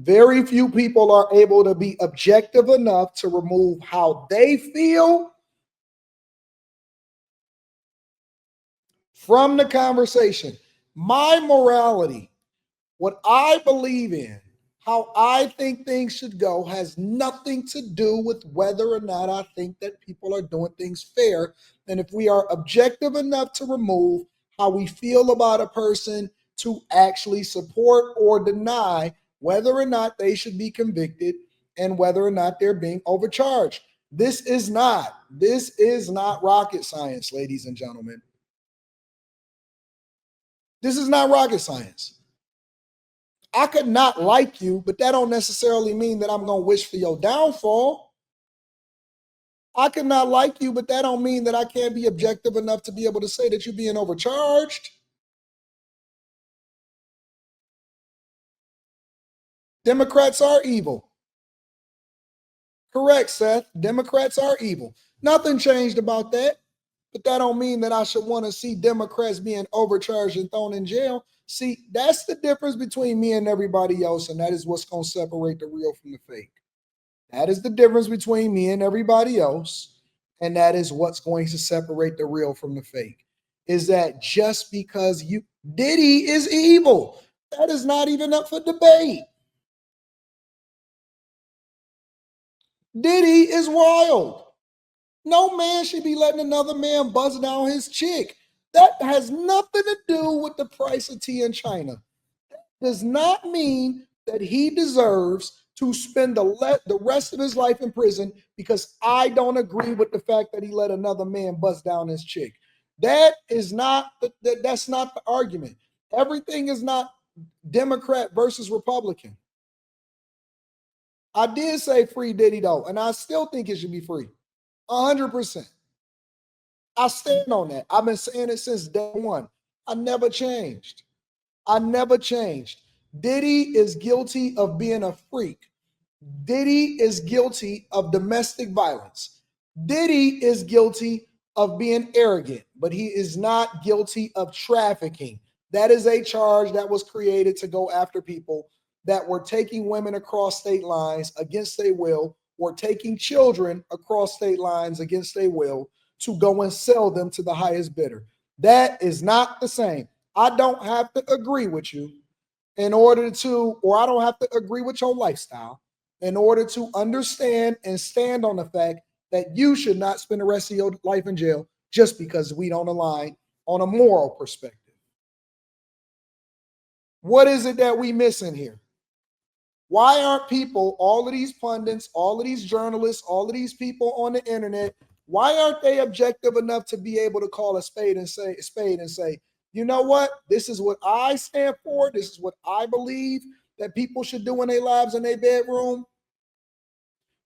Very few people are able to be objective enough to remove how they feel from the conversation. My morality, what I believe in, how I think things should go, has nothing to do with whether or not I think that people are doing things fair. And if we are objective enough to remove how we feel about a person to actually support or deny whether or not they should be convicted and whether or not they're being overcharged. This is not rocket science, ladies and gentlemen. This is not rocket science. I could not like you, but that don't necessarily mean that I'm going to wish for your downfall. I could not like you, but that don't mean that I can't be objective enough to be able to say that you're being overcharged. Democrats are evil. Correct, Seth. Democrats are evil. Nothing changed about that. But that don't mean that I should want to see Democrats being overcharged and thrown in jail. See, that's the difference between me and everybody else, and that is what's going to separate the real from the fake. That is the difference between me and everybody else, and that is what's going to separate the real from the fake. Is that just because Diddy is evil? That is not even up for debate. Diddy is wild. No man should be letting another man buzz down his chick. That has nothing to do with the price of tea in China. That does not mean that he deserves to spend the rest of his life in prison because I don't agree with the fact that he let another man buzz down his chick. That's not the argument. Everything is not Democrat versus Republican. I did say free Diddy though, and I still think it should be free. 100%. I stand on that. I've been saying it since day one. I never changed. I never changed. Diddy is guilty of being a freak. Diddy is guilty of domestic violence. Diddy is guilty of being arrogant, but he is not guilty of trafficking. That is a charge that was created to go after people that were taking women across state lines against their will, or taking children across state lines against their will to go and sell them to the highest bidder. That is not the same. I don't have to agree with you in order to, or I don't have to agree with your lifestyle in order to understand and stand on the fact that you should not spend the rest of your life in jail just because we don't align on a moral perspective. What is it that we missing here? Why aren't people, all of these pundits, all of these journalists, all of these people on the internet, why aren't they objective enough to be able to call a spade and say, you know what? This is what I stand for. This is what I believe that people should do in their lives in their bedroom.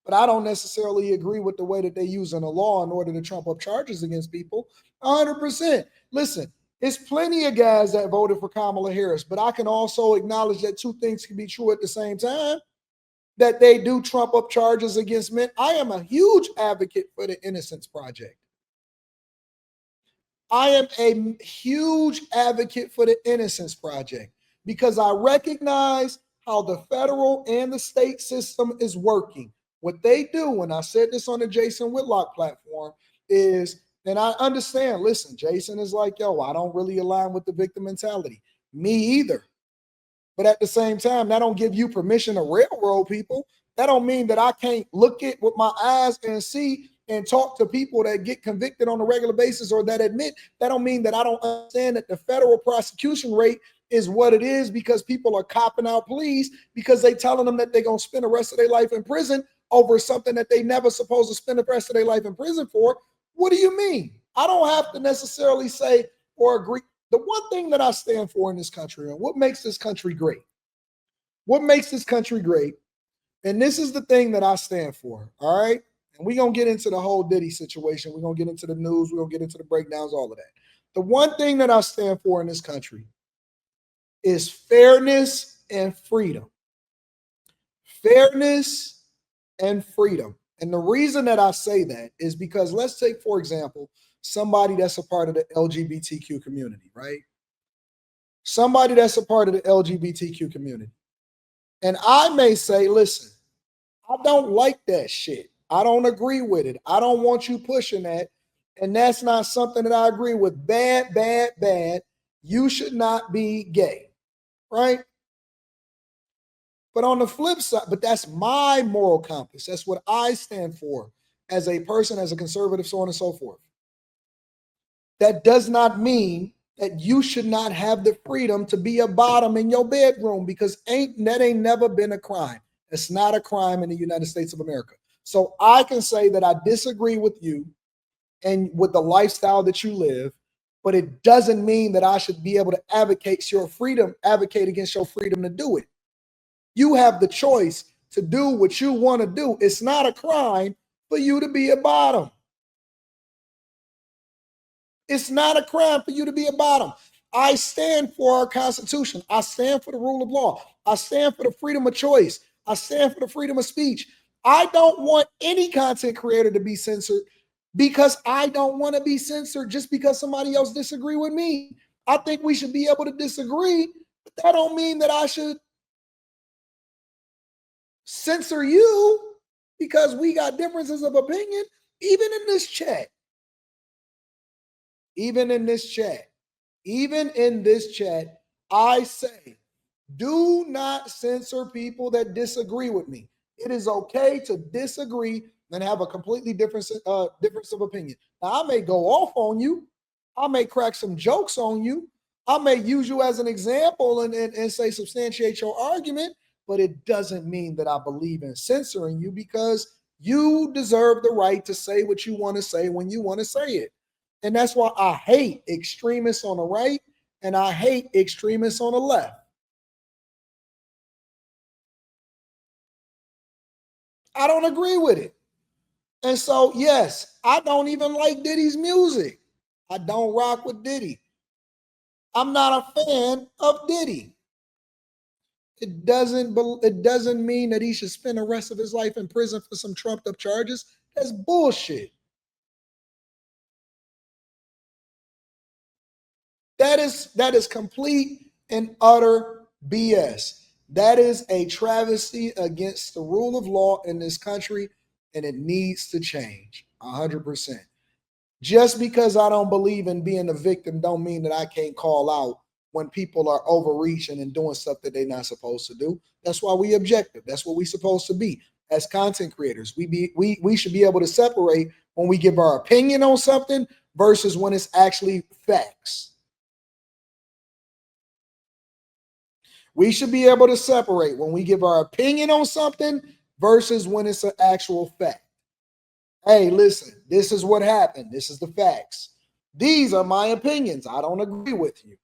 But I don't necessarily agree with the way that they're using the law in order to trump up charges against people. 100%. Listen, it's plenty of guys that voted for Kamala Harris, but I can also acknowledge that two things can be true at the same time, that they do trump up charges against men. I am a huge advocate for the Innocence Project. I am a huge advocate for the Innocence Project because I recognize how the federal and the state system is working. What they do, and I said this on the Jason Whitlock platform, is, and I understand, listen, Jason is like, yo, I don't really align with the victim mentality. Me either. But at the same time, that don't give you permission to railroad people. That don't mean that I can't look it with my eyes and see and talk to people that get convicted on a regular basis or that admit. That don't mean that I don't understand that the federal prosecution rate is what it is because people are copping out pleas because they telling them that they're going to spend the rest of their life in prison over something that they never supposed to spend the rest of their life in prison for. What do you mean? I don't have to necessarily say or agree. The one thing that I stand for in this country and what makes this country great, and this is the thing that I stand for, all right? And we're going to get into the whole Diddy situation. We're going to get into the news. We're going to get into the breakdowns, all of that. The one thing that I stand for in this country is fairness and freedom. Fairness and freedom. And the reason that I say that is because let's take, for example, somebody that's a part of the LGBTQ community, right? Somebody that's a part of the LGBTQ community. And I may say, listen, I don't like that shit. I don't agree with it. I don't want you pushing that. And that's not something that I agree with. Bad, bad, bad. You should not be gay, right? But on the flip side, but that's my moral compass. That's what I stand for as a person, as a conservative, so on and so forth. That does not mean that you should not have the freedom to be a bottom in your bedroom, because that ain't never been a crime. It's not a crime in the United States of America. So I can say that I disagree with you and with the lifestyle that you live, but it doesn't mean that I should be able to advocate against your freedom to do it. You have the choice to do what you want to do. It's not a crime for you to be a bottom. It's not a crime for you to be a bottom. I stand for our Constitution. I stand for the rule of law. I stand for the freedom of choice. I stand for the freedom of speech. I don't want any content creator to be censored because I don't want to be censored just because somebody else disagree with me. I think we should be able to disagree, but that don't mean that I should censor you because we got differences of opinion, even in this chat. Even in this chat, I say, do not censor people that disagree with me. It is okay to disagree and have a completely difference of opinion. Now, I may go off on you. I may crack some jokes on you. I may use you as an example and say substantiate your argument, but it doesn't mean that I believe in censoring you, because you deserve the right to say what you want to say when you want to say it. And that's why I hate extremists on the right and I hate extremists on the left. I don't agree with it. And so, yes, I don't even like Diddy's music. I don't rock with Diddy. I'm not a fan of Diddy. It doesn't mean that he should spend the rest of his life in prison for some trumped up charges. That's bullshit. That is complete and utter BS. That is a travesty against the rule of law in this country, and it needs to change 100%. Just because I don't believe in being a victim don't mean that I can't call out when people are overreaching and doing stuff that they're not supposed to do. That's why we objective. That's what we're supposed to be as content creators. We should be able to separate when we give our opinion on something versus when it's actually facts. We should be able to separate when we give our opinion on something versus when it's an actual fact. Hey, listen, this is what happened. This is the facts. These are my opinions. I don't agree with you.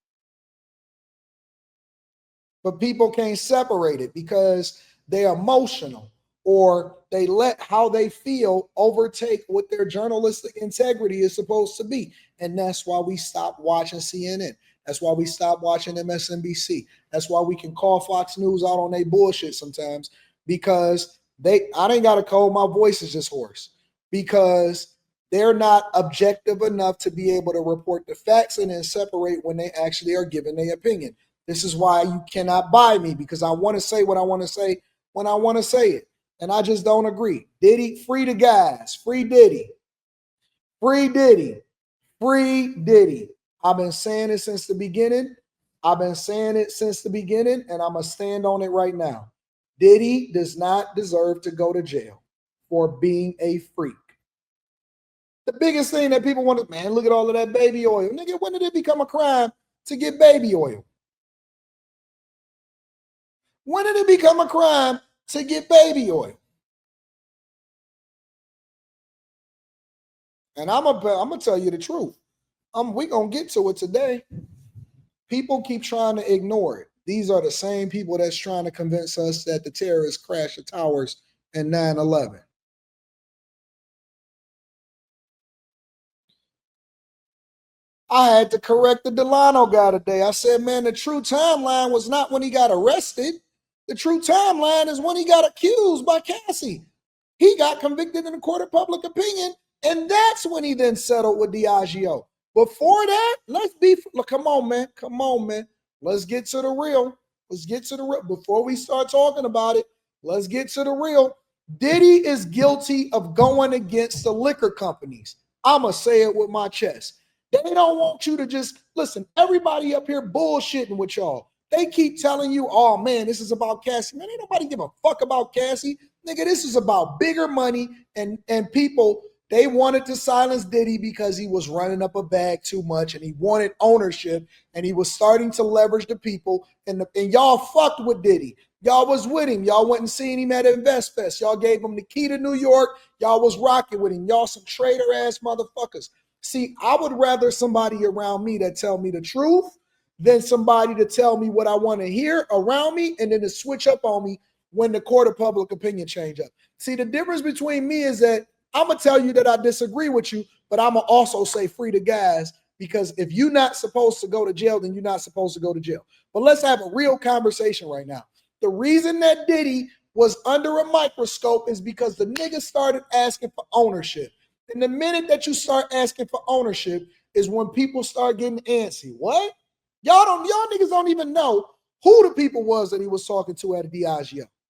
But people can't separate it because they're emotional or they let how they feel overtake what their journalistic integrity is supposed to be. And that's why we stopped watching CNN. That's why we stopped watching MSNBC. That's why we can call Fox News out on their bullshit sometimes, because I ain't got a code. My voice is just hoarse because they're not objective enough to be able to report the facts and then separate when they actually are giving their opinion. This is why you cannot buy me, because I want to say what I want to say when I want to say it. And I just don't agree. Diddy, free the guys. Free Diddy. Free Diddy. Free Diddy. I've been saying it since the beginning. And I'm going to stand on it right now. Diddy does not deserve to go to jail for being a freak. The biggest thing that people want to, man, look at all of that baby oil. Nigga, when did it become a crime to get baby oil? When did it become a crime to get baby oil? And I'm gonna tell you the truth. We're gonna get to it today. People keep trying to ignore it. These are the same people that's trying to convince us that the terrorists crashed the towers in 9/11. I had to correct the Delano guy today. I said, man, the true timeline was not when he got arrested. The true timeline is when he got accused by Cassie. He got convicted in the court of public opinion, and that's when he then settled with Diageo. Before that, come on, man. Let's get to the real. Let's get to the real. Before we start talking about it, let's get to the real. Diddy is guilty of going against the liquor companies. I'ma say it with my chest. They don't want you to just listen. Everybody up here bullshitting with y'all. They keep telling you, oh man, this is about Cassie. Man, ain't nobody give a fuck about Cassie. Nigga, this is about bigger money and people. They wanted to silence Diddy because he was running up a bag too much and he wanted ownership and he was starting to leverage the people. And y'all fucked with Diddy. Y'all was with him. Y'all went and seen him at Invest Fest. Y'all gave him the key to New York. Y'all was rocking with him. Y'all some traitor ass motherfuckers. See, I would rather somebody around me that tell me the truth than somebody to tell me what I want to hear around me and then to switch up on me when the court of public opinion change up. See, the difference between me is that I'm going to tell you that I disagree with you, but I'm going to also say free the guys, because if you're not supposed to go to jail, then you're not supposed to go to jail. But let's have a real conversation right now. The reason that Diddy was under a microscope is because the nigga started asking for ownership. And the minute that you start asking for ownership is when people start getting antsy. What? Y'all niggas don't even know who the people was that he was talking to at Diageo.